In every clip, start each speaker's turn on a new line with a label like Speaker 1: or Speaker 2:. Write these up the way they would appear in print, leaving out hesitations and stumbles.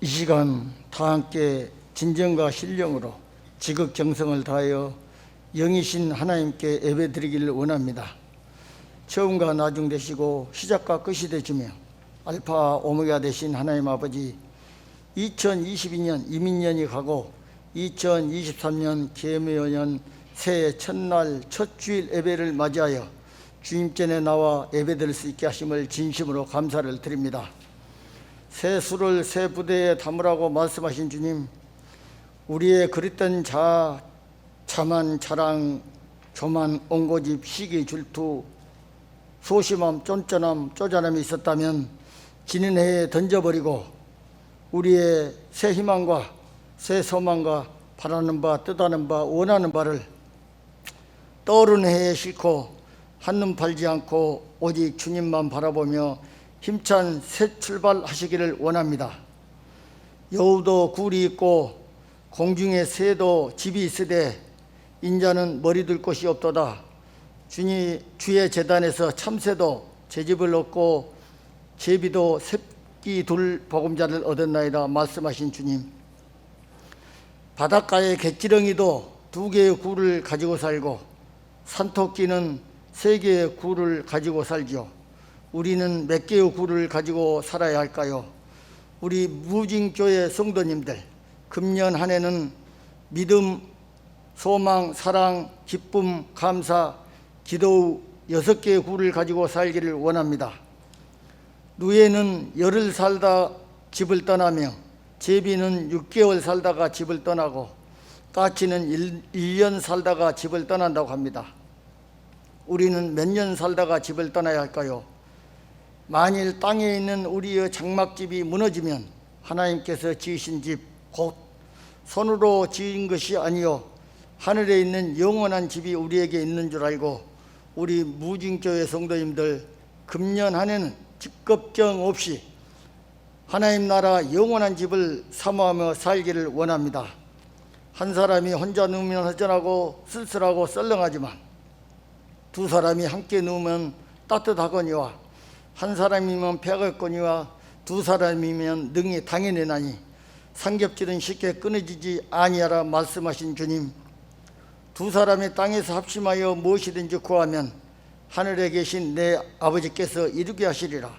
Speaker 1: 이 시간 다 함께 진정과 신령으로 지극정성을 다하여 영이신 하나님께 예배드리기를 원합니다. 처음과 나중 되시고 시작과 끝이 되시며 알파 오메가 되신 하나님 아버지, 2022년 이민년이 가고 2023년 계묘년 새해 첫날 첫 주일 예배를 맞이하여 주님 전에 나와 예배드릴 수 있게 하심을 진심으로 감사를 드립니다. 새 술을 새 부대에 담으라고 말씀하신 주님, 우리의 그릇된 자만, 자랑, 교만, 옹고집, 시기, 질투, 소심함, 쫀쫀함, 쪼잔함이 있었다면 지는 해에 던져버리고 우리의 새 희망과 새 소망과 바라는 바, 뜻하는 바, 원하는 바를 떠오르는 해에 싣고 한눈 팔지 않고 오직 주님만 바라보며 힘찬 새 출발하시기를 원합니다. 여우도 굴이 있고 공중에 새도 집이 있으되 인자는 머리 둘 곳이 없도다. 주의 제단에서 참새도 제 집을 얻고 제비도 새끼 둘 보금자를 얻었나이다 말씀하신 주님, 바닷가의 갯지렁이도 2개의 굴을 가지고 살고 산토끼는 3개의 굴을 가지고 살지요. 우리는 몇 개의 굴을 가지고 살아야 할까요? 우리 무징교회 성도님들, 금년 한 해는 믿음, 소망, 사랑, 기쁨, 감사, 기도 6개의 굴을 가지고 살기를 원합니다. 누에는 열흘 살다 집을 떠나며 제비는 6개월 살다가 집을 떠나고 까치는 1년 살다가 집을 떠난다고 합니다. 우리는 몇 년 살다가 집을 떠나야 할까요? 만일 땅에 있는 우리의 장막집이 무너지면 하나님께서 지으신 집, 곧 손으로 지은 것이 아니요 하늘에 있는 영원한 집이 우리에게 있는 줄 알고 우리 무징교회 성도님들, 금년 한 해는 직급정 없이 하나님 나라 영원한 집을 사모하며 살기를 원합니다. 한 사람이 혼자 누우면 허전하고 쓸쓸하고 썰렁하지만 2사람이 함께 누우면 따뜻하거니와 한 사람이면 배가거니와 2사람이면 능히 당연하니 삼겹질은 쉽게 끊어지지 아니하라 말씀하신 주님, 2사람이 땅에서 합심하여 무엇이든지 구하면 하늘에 계신 내 아버지께서 이루게 하시리라.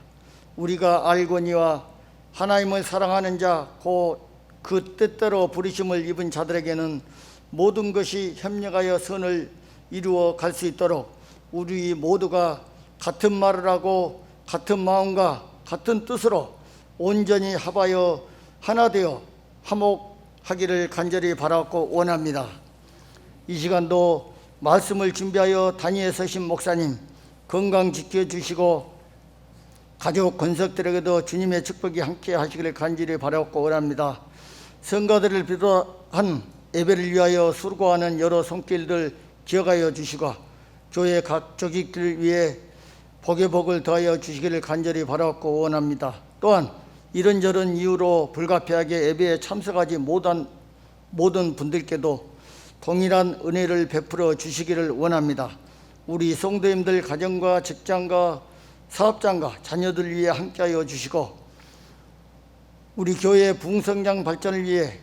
Speaker 1: 우리가 알거니와 하나님을 사랑하는 자, 곧 그 뜻대로 부르심을 입은 자들에게는 모든 것이 협력하여 선을 이루어 갈 수 있도록 우리 모두가 같은 말을 하고 같은 마음과 같은 뜻으로 온전히 합하여 하나 되어 화목하기를 간절히 바라고 원합니다. 이 시간도 말씀을 준비하여 단위에 서신 목사님 건강 지켜주시고 가족 권석들에게도 주님의 축복이 함께 하시기를 간절히 바라고 원합니다. 성가들을 비롯한 예배를 위하여 수고하는 여러 손길들 기억하여 주시고 교회 각 조직들을 위해 복의 복을 더하여 주시기를 간절히 바라고 원합니다. 또한 이런저런 이유로 불가피하게 예배에 참석하지 못한 모든 분들께도 동일한 은혜를 베풀어 주시기를 원합니다. 우리 성도님들 가정과 직장과 사업장과 자녀들 위해 함께하여 주시고 우리 교회의 부흥성장 발전을 위해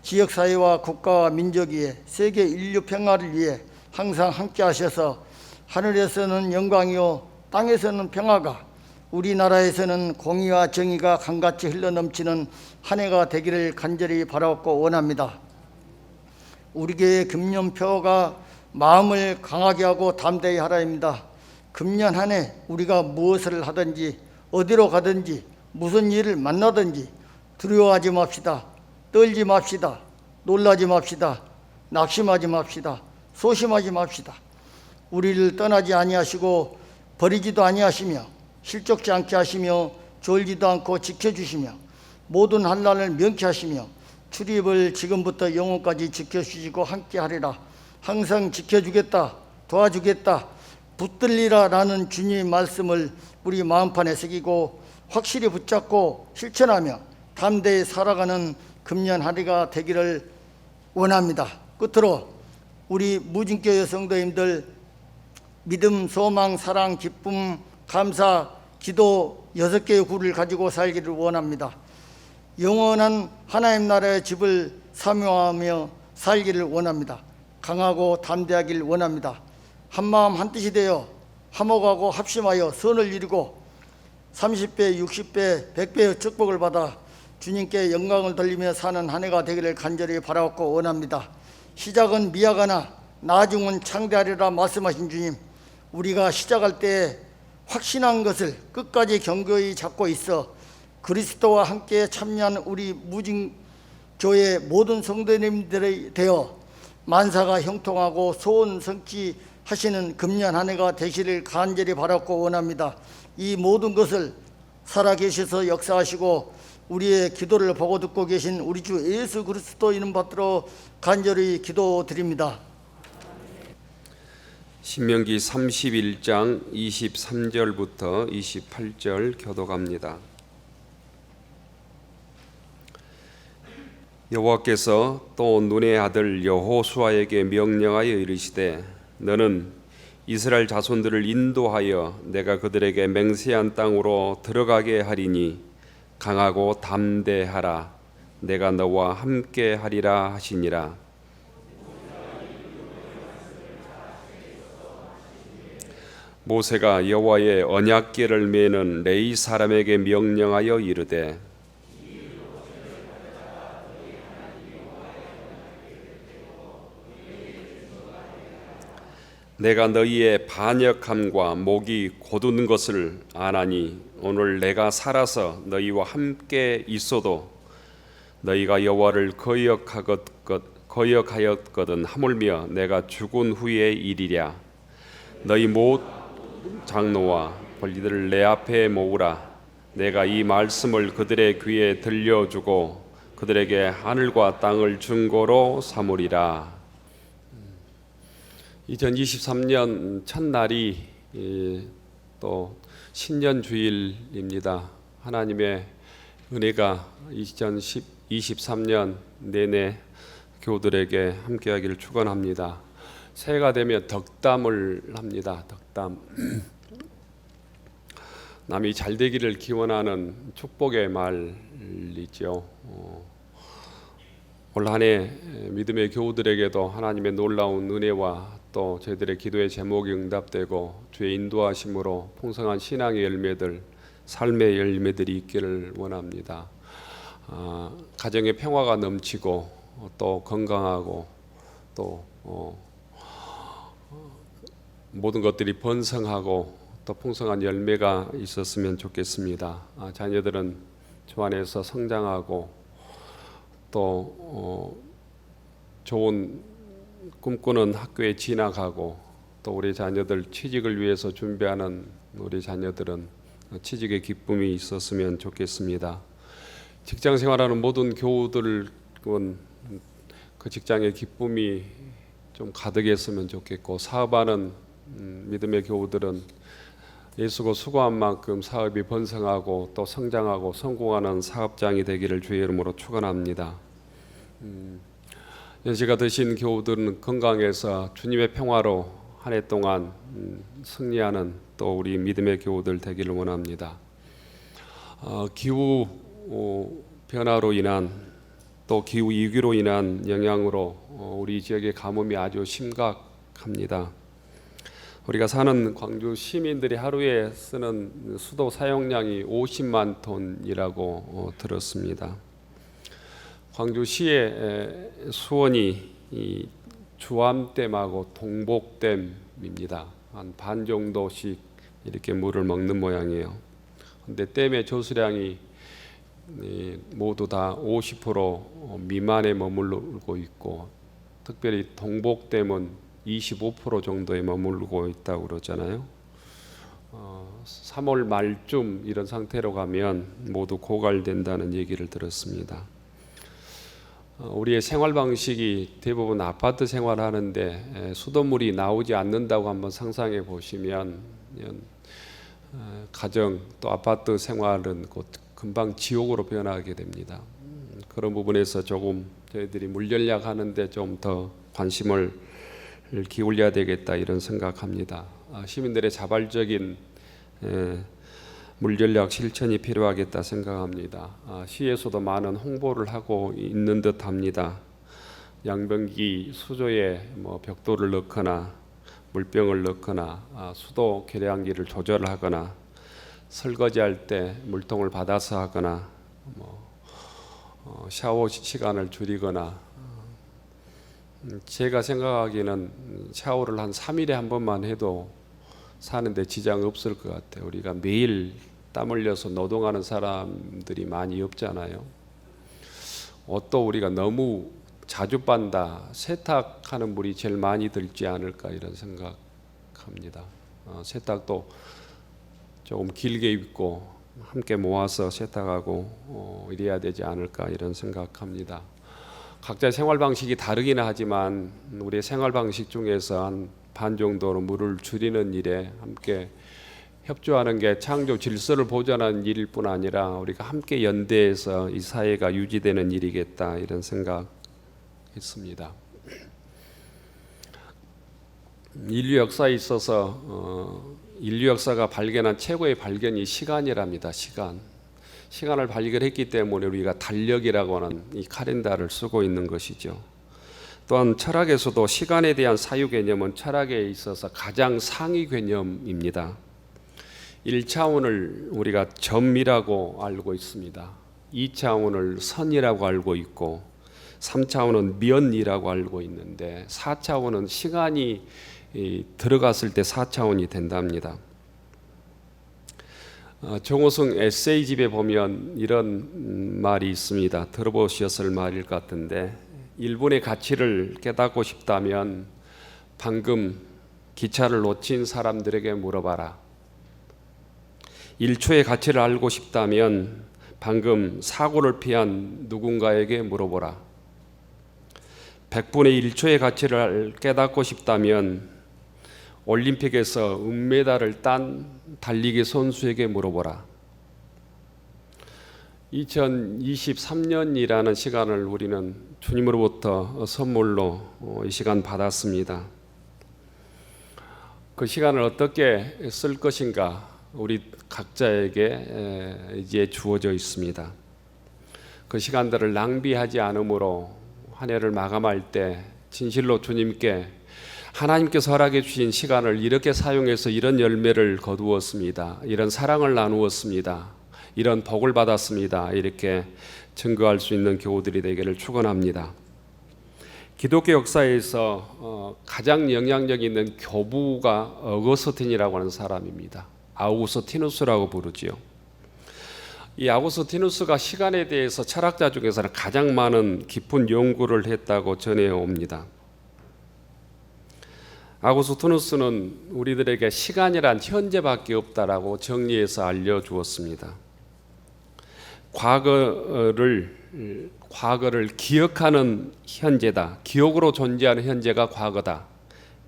Speaker 1: 지역사회와 국가와 민족 위해 세계 인류 평화를 위해 항상 함께하셔서 하늘에서는 영광이요 땅에서는 평화가, 우리나라에서는 공의와 정의가 강같이 흘러넘치는 한 해가 되기를 간절히 바라고 원합니다. 우리 교회 금년표가 마음을 강하게 하고 담대히 하라입니다. 금년 한 해 우리가 무엇을 하든지 어디로 가든지 무슨 일을 만나든지 두려워하지 맙시다. 떨지 맙시다. 놀라지 맙시다. 낙심하지 맙시다. 소심하지 맙시다. 우리를 떠나지 아니하시고 버리지도 아니하시며 실족지 않게 하시며 졸지도 않고 지켜주시며 모든 환난을 명쾌하시며 출입을 지금부터 영원까지 지켜주시고 함께하리라. 항상 지켜주겠다, 도와주겠다, 붙들리라 라는 주님의 말씀을 우리 마음판에 새기고 확실히 붙잡고 실천하며 담대히 살아가는 금년 한 해가 되기를 원합니다. 끝으로 우리 무징교회 성도님들 믿음, 소망, 사랑, 기쁨, 감사, 기도 6개의 굴을 가지고 살기를 원합니다. 영원한 하나님 나라의 집을 사모하며 살기를 원합니다. 강하고 담대하길 원합니다. 한마음 한뜻이 되어 화목하고 합심하여 선을 이루고 30배, 60배, 100배의 축복을 받아 주님께 영광을 돌리며 사는 한 해가 되기를 간절히 바라고 원합니다. 시작은 미약하나 나중은 창대하리라 말씀하신 주님, 우리가 시작할 때 확신한 것을 끝까지 견고히 잡고 있어 그리스도와 함께 참여한 우리 무징교회 모든 성도님들이 되어 만사가 형통하고 소원 성취하시는 금년 한 해가 되시를 간절히 바라고 원합니다. 이 모든 것을 살아계셔서 역사하시고 우리의 기도를 보고 듣고 계신 우리 주 예수 그리스도 이름 받들어 간절히 기도드립니다.
Speaker 2: 신명기 31장 23절부터 28절 교독합니다. 여호와께서 또 눈의 아들 여호수아에게 명령하여 이르시되 너는 이스라엘 자손들을 인도하여 내가 그들에게 맹세한 땅으로 들어가게 하리니 강하고 담대하라. 내가 너와 함께 하리라 하시니라. 모세가 여호와의 언약궤를 메는 레위 사람에게 명령하여 이르되 내가 너희의 반역함과 목이 곧은 것을 아나니 오늘 내가 살아서 너희와 함께 있어도 너희가 여호와를 거역하였거든 하물며 내가 죽은 후의 일이랴. 너희 못 장로와 권리들을 내 앞에 모으라. 내가 이 말씀을 그들의 귀에 들려주고 그들에게 하늘과 땅을 증거로 삼으리라. 2023년 첫날이 또 신년 주일입니다. 하나님의 은혜가 2023년 내내 교우들에게 함께하기를 축원합니다. 새해가 되면 덕담을 합니다. 덕담. 남이 잘 되기를 기원하는 축복의 말이죠. 올 한 해 믿음의 교우들에게도 하나님의 놀라운 은혜와 또 저희들의 기도의 제목이 응답되고 주의 인도하심으로 풍성한 신앙의 열매들, 삶의 열매들이 있기를 원합니다. 가정의 평화가 넘치고 또 건강하고 또 모든 것들이 번성하고 또 풍성한 열매가 있었으면 좋겠습니다. 자녀들은 주 안에서 성장하고 또 좋은 꿈꾸는 학교에 진학하고 또 우리 자녀들 취직을 위해서 준비하는 우리 자녀들은 취직의 기쁨이 있었으면 좋겠습니다. 직장 생활하는 모든 교우들은 그 직장의 기쁨이 좀 가득했으면 좋겠고, 사업하는 믿음의 교우들은 예수고 수고한 만큼 사업이 번성하고 또 성장하고 성공하는 사업장이 되기를 주의 이름으로 축원합니다. 연세가 드신 교우들은 건강해서 주님의 평화로 한 해 동안 승리하는 또 우리 믿음의 교우들 되기를 원합니다. 기후 변화로 인한 또 기후 위기로 인한 영향으로 우리 지역의 가뭄이 아주 심각합니다. 우리가 사는 광주 시민들이 하루에 쓰는 수도 사용량이 50만 톤이라고 들었습니다. 광주시의 수원이 이 주암댐하고 동복댐입니다. 한 반 정도씩 이렇게 물을 먹는 모양이에요. 근데 댐의 조수량이 모두 다 50% 미만에 머물고 있고, 특별히 동복댐은 25% 정도에 머물고 있다고 그러잖아요. 3월 말쯤 이런 상태로 가면 모두 고갈된다는 얘기를 들었습니다. 우리의 생활 방식이 대부분 아파트 생활하는데 수돗물이 나오지 않는다고 한번 상상해 보시면 가정 또 아파트 생활은 곧 금방 지옥으로 변하게 됩니다. 그런 부분에서 조금 저희들이 물 전략하는데 좀 더 관심을 기울여야 되겠다 이런 생각합니다. 시민들의 자발적인 물전략 실천이 필요하겠다 생각합니다. 시에서도 많은 홍보를 하고 있는 듯합니다. 양변기 수조에 벽돌을 넣거나 물병을 넣거나 수도 계량기를 조절하거나 설거지할 때 물통을 받아서 하거나 샤워 시간을 줄이거나 제가 생각하기에는 샤워를 한 3일에 한 번만 해도 사는데 지장 없을 것 같아요. 우리가 매일 땀 흘려서 노동하는 사람들이 많이 없잖아요. 옷도 우리가 너무 자주 빤다. 세탁하는 물이 제일 많이 들지 않을까 이런 생각합니다. 세탁도 조금 길게 입고 함께 모아서 세탁하고 이래야 되지 않을까 이런 생각합니다. 각자의 생활 방식이 다르긴 하지만 우리의 생활 방식 중에서 한 반 정도로 물을 줄이는 일에 함께 협조하는 게 창조 질서를 보존하는 일일 뿐 아니라 우리가 함께 연대해서 이 사회가 유지되는 일이겠다 이런 생각했습니다. 인류 역사에 있어서 인류 역사가 발견한 최고의 발견이 시간이랍니다. 시간을 발견했기 때문에 우리가 달력이라고 하는 이 카렌다를 쓰고 있는 것이죠. 또한 철학에서도 시간에 대한 사유 개념은 철학에 있어서 가장 상위 개념입니다. 1차원을 우리가 점이라고 알고 있습니다. 2차원을 선이라고 알고 있고 3차원은 면이라고 알고 있는데 4차원은 시간이 들어갔을 때 4차원이 된답니다. 정호성 에세이집에 보면 이런 말이 있습니다. 들어보셨을 말일 것 같은데 일본의 가치를 깨닫고 싶다면 방금 기차를 놓친 사람들에게 물어봐라. 1초의 가치를 알고 싶다면 방금 사고를 피한 누군가에게 물어보라. 100분의 1초의 가치를 깨닫고 싶다면 올림픽에서 은메달을 딴 달리기 선수에게 물어보라. 2023년이라는 시간을 우리는 주님으로부터 선물로 이 시간 받았습니다. 그 시간을 어떻게 쓸 것인가 우리 각자에게 이제 주어져 있습니다. 그 시간들을 낭비하지 않으므로 한 해를 마감할 때 진실로 주님께 하나님께서 허락해 주신 시간을 이렇게 사용해서 이런 열매를 거두었습니다. 이런 사랑을 나누었습니다. 이런 복을 받았습니다. 이렇게 증거할 수 있는 교우들이 되기를 축원합니다. 기독교 역사에서 가장 영향력 있는 교부가 어거스틴이라고 하는 사람입니다. 아우구스티누스라고 부르지요. 이 아우구스티누스가 시간에 대해서 철학자 중에서는 가장 많은 깊은 연구를 했다고 전해옵니다. 아우구스티누스는 우리들에게 시간이란 현재밖에 없다라고 정리해서 알려주었습니다. 과거를 기억하는 현재다. 기억으로 존재하는 현재가 과거다.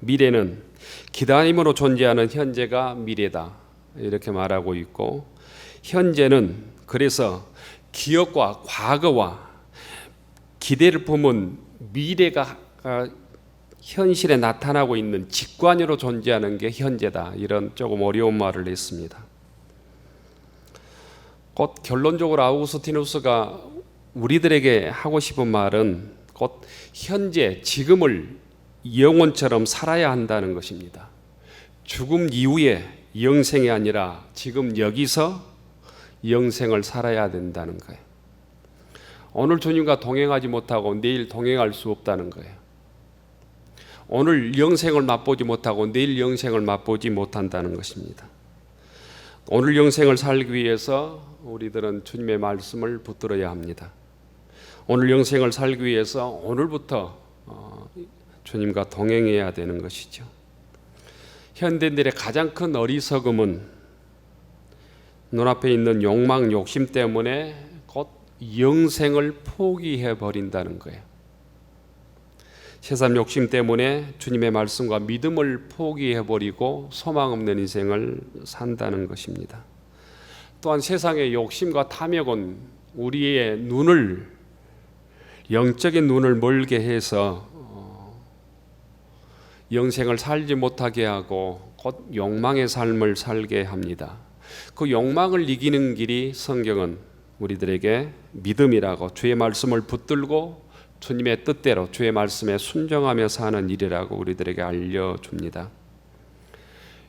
Speaker 2: 미래는 기다림으로 존재하는 현재가 미래다. 이렇게 말하고 있고 현재는 그래서 기억과 과거와 기대를 품은 미래가 현실에 나타나고 있는 직관으로 존재하는 게 현재다. 이런 조금 어려운 말을 했습니다. 곧 결론적으로 아우구스티누스가 우리들에게 하고 싶은 말은 곧 현재 지금을 영혼처럼 살아야 한다는 것입니다. 죽음 이후에 영생이 아니라 지금 여기서 영생을 살아야 된다는 거예요. 오늘 주님과 동행하지 못하고 내일 동행할 수 없다는 거예요. 오늘 영생을 맛보지 못하고 내일 영생을 맛보지 못한다는 것입니다. 오늘 영생을 살기 위해서 우리들은 주님의 말씀을 붙들어야 합니다. 오늘 영생을 살기 위해서 오늘부터 주님과 동행해야 되는 것이죠. 현대인들의 가장 큰 어리석음은 눈앞에 있는 욕망, 욕심 때문에 곧 영생을 포기해 버린다는 거예요. 세상 욕심 때문에 주님의 말씀과 믿음을 포기해 버리고 소망 없는 인생을 산다는 것입니다. 또한 세상의 욕심과 탐욕은 우리의 눈을 영적인 눈을 멀게 해서 영생을 살지 못하게 하고 곧 욕망의 삶을 살게 합니다. 그 욕망을 이기는 길이 성경은 우리들에게 믿음이라고, 주의 말씀을 붙들고 주님의 뜻대로 주의 말씀에 순종하며 사는 일이라고 우리들에게 알려줍니다.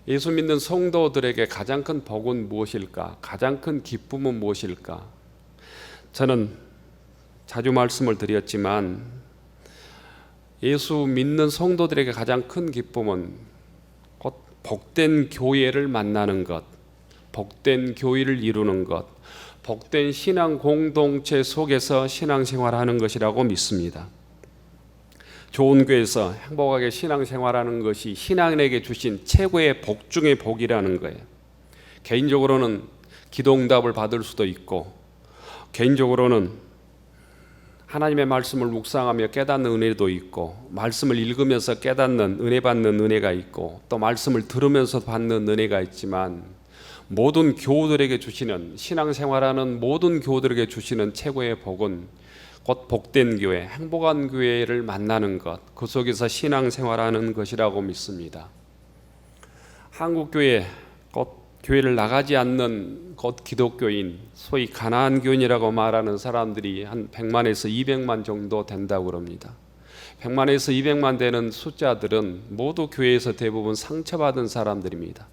Speaker 2: 예수 믿는 성도들에게 가장 큰 복은 무엇일까? 가장 큰 기쁨은 무엇일까? 저는 자주 말씀을 드렸지만 예수 믿는 성도들에게 가장 큰 기쁨은 곧 복된 교회를 만나는 것, 복된 교회를 이루는 것, 복된 신앙 공동체 속에서 신앙생활하는 것이라고 믿습니다. 좋은 교회에서 행복하게 신앙생활하는 것이 신앙인에게 주신 최고의 복 중의 복이라는 거예요. 개인적으로는 기도응답을 받을 수도 있고, 개인적으로는 하나님의 말씀을 묵상하며 깨닫는 은혜도 있고, 말씀을 읽으면서 깨닫는 은혜 받는 은혜가 있고, 또 말씀을 들으면서 받는 은혜가 있지만, 모든 교우들에게 주시는, 신앙생활하는 모든 교우들에게 주시는 최고의 복은 곧 복된 교회, 행복한 교회를 만나는 것, 그 속에서 신앙생활하는 것이라고 믿습니다. 한국교회, 곧 교회를 나가지 않는 곧 기독교인, 소위 가나안 교인이라고 말하는 사람들이 한 100만에서 200만 정도 된다고 그럽니다. 100만에서 200만 되는 숫자들은 모두 교회에서 대부분 상처받은 사람들입니다.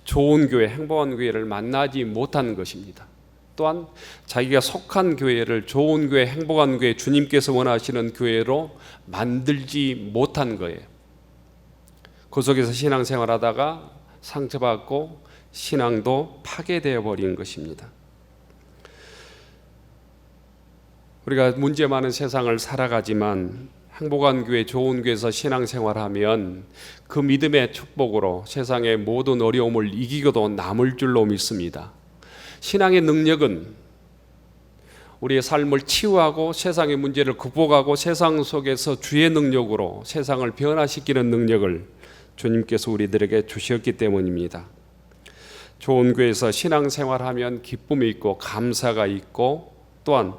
Speaker 2: 좋은 교회, 행복한 교회를 만나지 못한 것입니다. 또한 자기가 속한 교회를 좋은 교회, 행복한 교회, 주님께서 원하시는 교회로 만들지 못한 거예요. 그 속에서 신앙생활하다가 상처받고 신앙도 파괴되어 버린 것입니다. 우리가 문제 많은 세상을 살아가지만 행복한 교회, 좋은 교회에서 신앙생활하면 그 믿음의 축복으로 세상의 모든 어려움을 이기고도 남을 줄로 믿습니다. 신앙의 능력은 우리의 삶을 치유하고 세상의 문제를 극복하고 세상 속에서 주의 능력으로 세상을 변화시키는 능력을 주님께서 우리들에게 주셨기 때문입니다. 좋은 교회에서 신앙생활하면 기쁨이 있고 감사가 있고 또한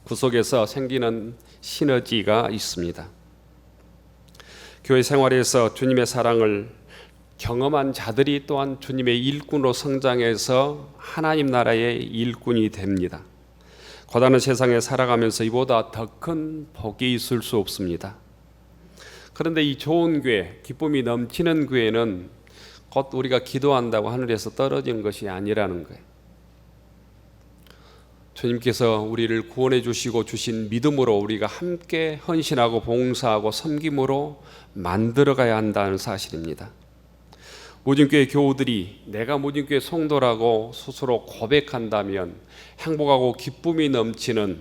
Speaker 2: 그 속에서 생기는 시너지가 있습니다. 교회 생활에서 주님의 사랑을 경험한 자들이 또한 주님의 일꾼으로 성장해서 하나님 나라의 일꾼이 됩니다. 고단한 세상에 살아가면서 이보다 더 큰 복이 있을 수 없습니다. 그런데 이 좋은 교회, 기쁨이 넘치는 교회는 곧 우리가 기도한다고 하늘에서 떨어진 것이 아니라는 거예요. 주님께서 우리를 구원해 주시고 주신 믿음으로 우리가 함께 헌신하고 봉사하고 섬김으로 만들어가야 한다는 사실입니다. 모진교회 교우들이 내가 모진교회 성도라고 스스로 고백한다면 행복하고 기쁨이 넘치는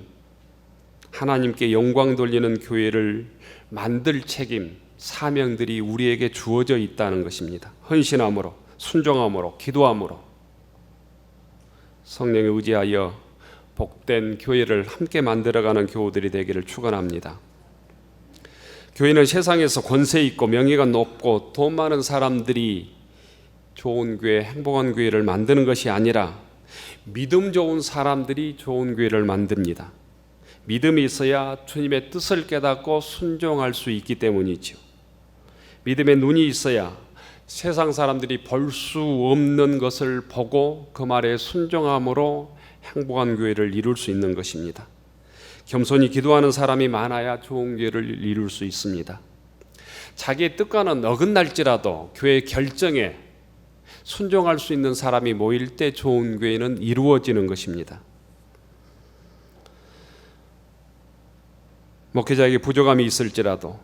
Speaker 2: 하나님께 영광 돌리는 교회를 만들 책임, 사명들이 우리에게 주어져 있다는 것입니다. 헌신함으로, 순종함으로, 기도함으로 성령에 의지하여 복된 교회를 함께 만들어가는 교우들이 되기를 축원합니다. 교회는 세상에서 권세 있고 명예가 높고 돈 많은 사람들이 좋은 교회, 행복한 교회를 만드는 것이 아니라 믿음 좋은 사람들이 좋은 교회를 만듭니다. 믿음이 있어야 주님의 뜻을 깨닫고 순종할 수 있기 때문이죠. 믿음의 눈이 있어야 세상 사람들이 볼 수 없는 것을 보고 그 말에 순종함으로 행복한 교회를 이룰 수 있는 것입니다. 겸손히 기도하는 사람이 많아야 좋은 교회를 이룰 수 있습니다. 자기의 뜻과는 어긋날지라도 교회의 결정에 순종할 수 있는 사람이 모일 때 좋은 교회는 이루어지는 것입니다. 목회자에게 부족함이 있을지라도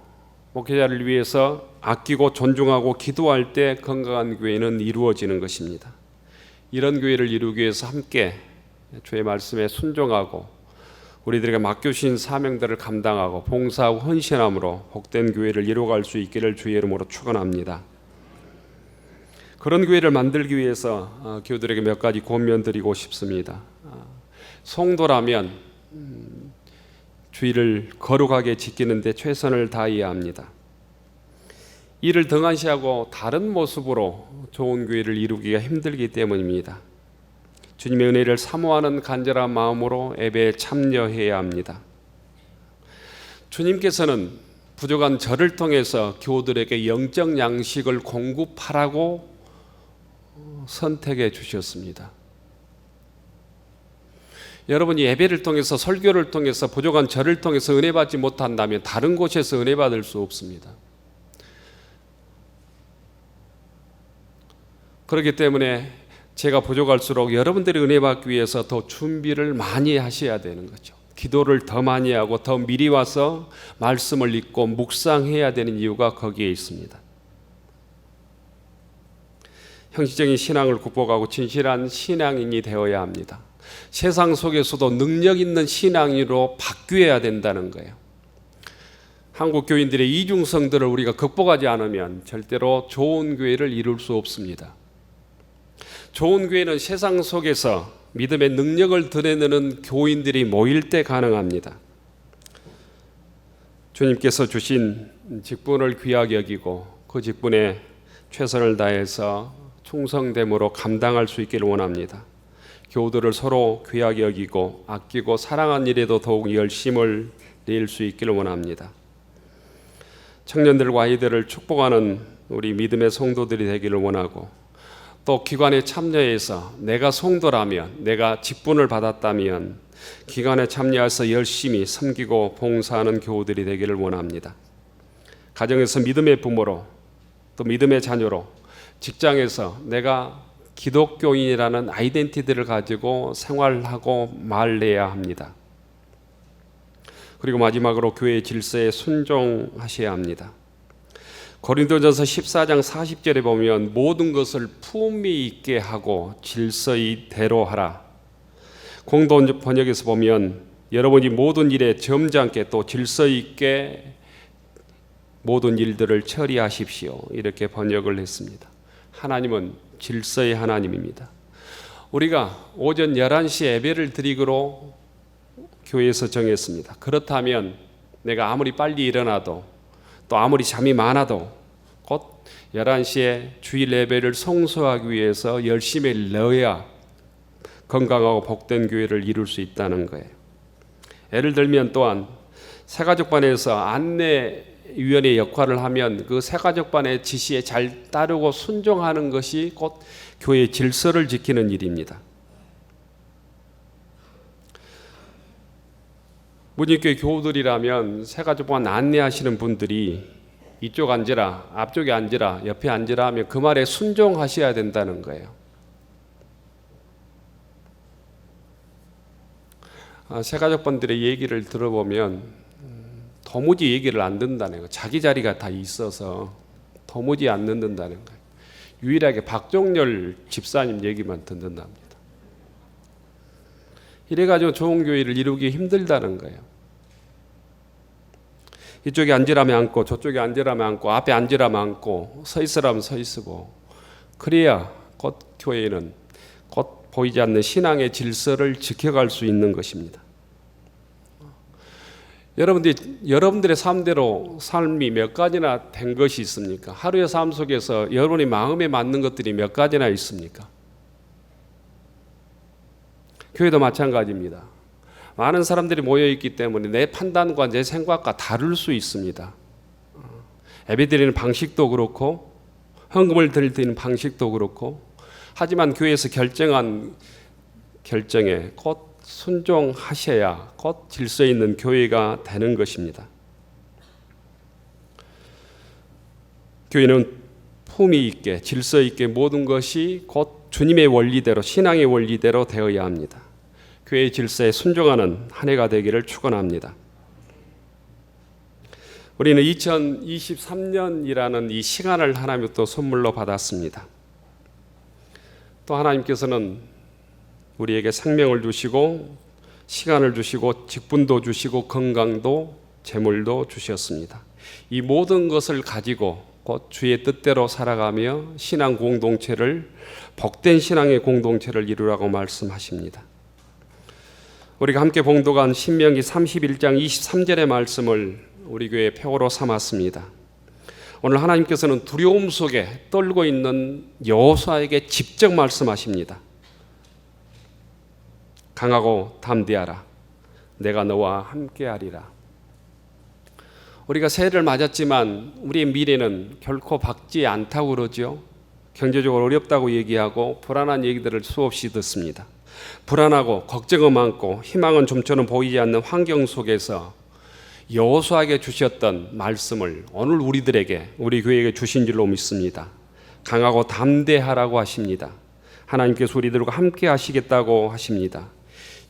Speaker 2: 목회자를 위해서 아끼고 존중하고 기도할 때 건강한 교회는 이루어지는 것입니다. 이런 교회를 이루기 위해서 함께 주의 말씀에 순종하고 우리들에게 맡겨주신 사명들을 감당하고 봉사하고 헌신함으로 복된 교회를 이루어갈 수 있기를 주의 이름으로 축원합니다. 그런 교회를 만들기 위해서 교우들에게 몇 가지 권면 드리고 싶습니다. 성도라면 주의를 거룩하게 지키는 데 최선을 다해야 합니다. 이를 등한시하고 다른 모습으로 좋은 교회를 이루기가 힘들기 때문입니다. 주님의 은혜를 사모하는 간절한 마음으로 예배에 참여해야 합니다. 주님께서는 부족한 저를 통해서 교우들에게 영적 양식을 공급하라고 선택해 주셨습니다. 여러분이 예배를 통해서, 설교를 통해서, 부족한 절을 통해서 은혜 받지 못한다면 다른 곳에서 은혜 받을 수 없습니다. 그렇기 때문에 제가 부족할수록 여러분들이 은혜 받기 위해서 더 준비를 많이 하셔야 되는 거죠. 기도를 더 많이 하고 더 미리 와서 말씀을 읽고 묵상해야 되는 이유가 거기에 있습니다. 형식적인 신앙을 극복하고 진실한 신앙인이 되어야 합니다. 세상 속에서도 능력 있는 신앙인으로 바뀌어야 된다는 거예요. 한국 교인들의 이중성들을 우리가 극복하지 않으면 절대로 좋은 교회를 이룰 수 없습니다. 좋은 교회는 세상 속에서 믿음의 능력을 드러내는 교인들이 모일 때 가능합니다. 주님께서 주신 직분을 귀하게 여기고 그 직분에 최선을 다해서 충성됨으로 감당할 수 있기를 원합니다. 교우들을 서로 귀하게 여기고 아끼고 사랑한 일에도 더욱 열심을 낼 수 있기를 원합니다. 청년들과 아이들을 축복하는 우리 믿음의 성도들이 되기를 원하고, 또 기관에 참여해서 내가 성도라면, 내가 직분을 받았다면 기관에 참여해서 열심히 섬기고 봉사하는 교우들이 되기를 원합니다. 가정에서 믿음의 부모로, 또 믿음의 자녀로, 직장에서 내가 기독교인이라는 아이덴티티를 가지고 생활하고 말해야 합니다. 그리고 마지막으로 교회의 질서에 순종하셔야 합니다. 고린도전서 14장 40절에 보면 모든 것을 품위 있게 하고 질서이대로 하라. 공동 번역에서 보면 여러분이 모든 일에 점잖게 또 질서 있게 모든 일들을 처리하십시오. 이렇게 번역을 했습니다. 하나님은 질서의 하나님입니다. 우리가 오전 11시 예배를 드리기로 교회에서 정했습니다. 그렇다면 내가 아무리 빨리 일어나도 또 아무리 잠이 많아도 곧 11시에 주일 예배를 성수하기 위해서 열심히 넣어야 건강하고 복된 교회를 이룰 수 있다는 거예요. 예를 들면 또한 새가족반에서 안내위원의 역할을 하면 그 새가족반의 지시에 잘 따르고 순종하는 것이 곧 교회의 질서를 지키는 일입니다. 문익교회 교우들이라면 새가족반 안내하시는 분들이 이쪽 앉으라, 앞쪽에 앉으라, 옆에 앉으라 하면 그 말에 순종하셔야 된다는 거예요. 새가족반들의 얘기를 들어보면 도무지 얘기를 안 듣는다는 거예요. 자기 자리가 다 있어서 도무지 안 듣는다는 거예요. 유일하게 박종렬 집사님 얘기만 듣는답니다. 이래가지고 좋은 교회를 이루기 힘들다는 거예요. 이쪽에 앉으라면 앉고 저쪽에 앉으라면 앉고 앞에 앉으라면 앉고 서 있으라면 서 있으고, 그래야 곧 교회는 곧 보이지 않는 신앙의 질서를 지켜갈 수 있는 것입니다. 여러분들의 삶대로 삶이 몇 가지나 된 것이 있습니까? 하루의 삶 속에서 여러분의 마음에 맞는 것들이 몇 가지나 있습니까? 교회도 마찬가지입니다. 많은 사람들이 모여있기 때문에 내 판단과 내 생각과 다를 수 있습니다. 예배드리는 방식도 그렇고 헌금을 드리는 방식도 그렇고, 하지만 교회에서 결정한 결정에 곧 순종하셔야 곧 질서 있는 교회가 되는 것입니다. 교회는 품위 있게 질서 있게 모든 것이 곧 주님의 원리대로, 신앙의 원리대로 되어야 합니다. 교회의 질서에 순종하는 한 해가 되기를 축원합니다. 우리는 2023년이라는 이 시간을 하나님부터 선물로 받았습니다. 또 하나님께서는 우리에게 생명을 주시고 시간을 주시고 직분도 주시고 건강도 재물도 주셨습니다. 이 모든 것을 가지고 곧 주의 뜻대로 살아가며 신앙 공동체를, 복된 신앙의 공동체를 이루라고 말씀하십니다. 우리가 함께 봉독한 신명기 31장 23절의 말씀을 우리 교회의 표어로 삼았습니다. 오늘 하나님께서는 두려움 속에 떨고 있는 여호수아에게 직접 말씀하십니다. 강하고 담대하라. 내가 너와 함께하리라. 우리가 새해를 맞았지만 우리의 미래는 결코 밝지 않다고 그러죠. 경제적으로 어렵다고 얘기하고 불안한 얘기들을 수없이 듣습니다. 불안하고 걱정은 많고 희망은 좀처럼 보이지 않는 환경 속에서 여호수아에게 주셨던 말씀을 오늘 우리들에게, 우리 교회에게 주신 줄로 믿습니다. 강하고 담대하라고 하십니다. 하나님께서 우리들과 함께 하시겠다고 하십니다.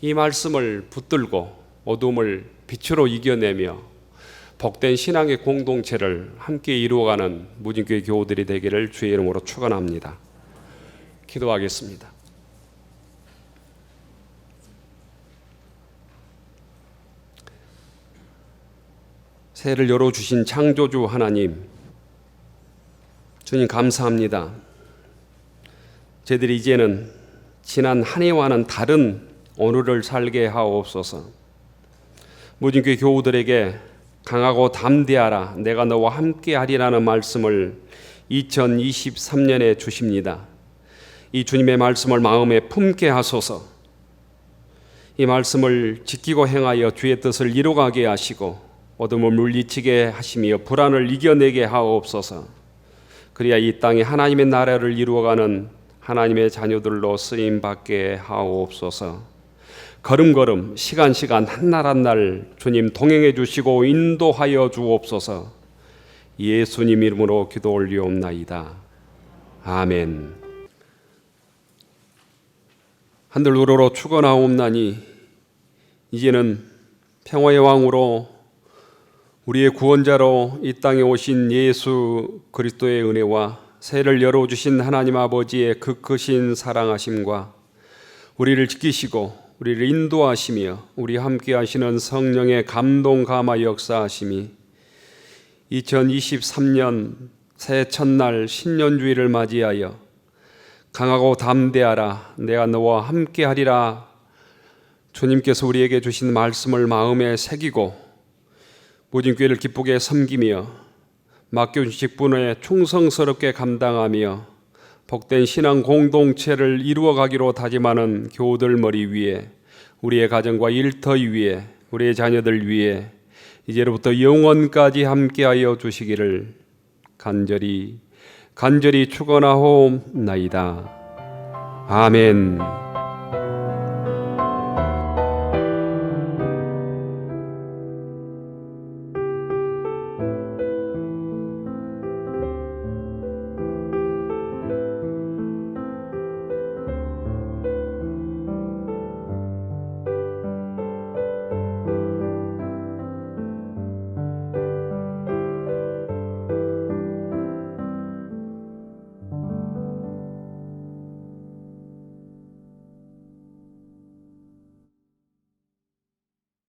Speaker 2: 이 말씀을 붙들고 어둠을 빛으로 이겨내며 복된 신앙의 공동체를 함께 이루어가는 무진교회 교우들이 되기를 주의 이름으로 축원합니다. 기도하겠습니다. 새해를 열어주신 창조주 하나님, 주님 감사합니다. 저희들이 이제는 지난 한 해와는 다른 오늘을 살게 하옵소서. 무진교회 교우들에게 강하고 담대하라, 내가 너와 함께 하리라는 말씀을 2023년에 주십니다. 이 주님의 말씀을 마음에 품게 하소서. 이 말씀을 지키고 행하여 주의 뜻을 이루어가게 하시고 어둠을 물리치게 하시며 불안을 이겨내게 하옵소서. 그래야 이 땅에 하나님의 나라를 이루어가는 하나님의 자녀들로 쓰임받게 하옵소서. 걸음걸음 시간 한날 한날 주님 동행해 주시고 인도하여 주옵소서. 예수님 이름으로 기도 올리옵나이다. 아멘. 하늘 우러러 축원하옵나니 이제는 평화의 왕으로 우리의 구원자로 이 땅에 오신 예수 그리스도의 은혜와 새해를 열어주신 하나님 아버지의 그 크신 사랑하심과 우리를 지키시고 우리를 인도하시며 우리 함께 하시는 성령의 감동 감화 역사하심이 2023년 새해 첫날 신년주일을 맞이하여 강하고 담대하라, 내가 너와 함께 하리라, 주님께서 우리에게 주신 말씀을 마음에 새기고 무진교회를 기쁘게 섬기며 맡겨주신 직분에 충성스럽게 감당하며 복된 신앙 공동체를 이루어가기로 다짐하는 교우들 머리 위에, 우리의 가정과 일터 위에, 우리의 자녀들 위에 이제로부터 영원까지 함께하여 주시기를 간절히 축원하옵나이다. 아멘.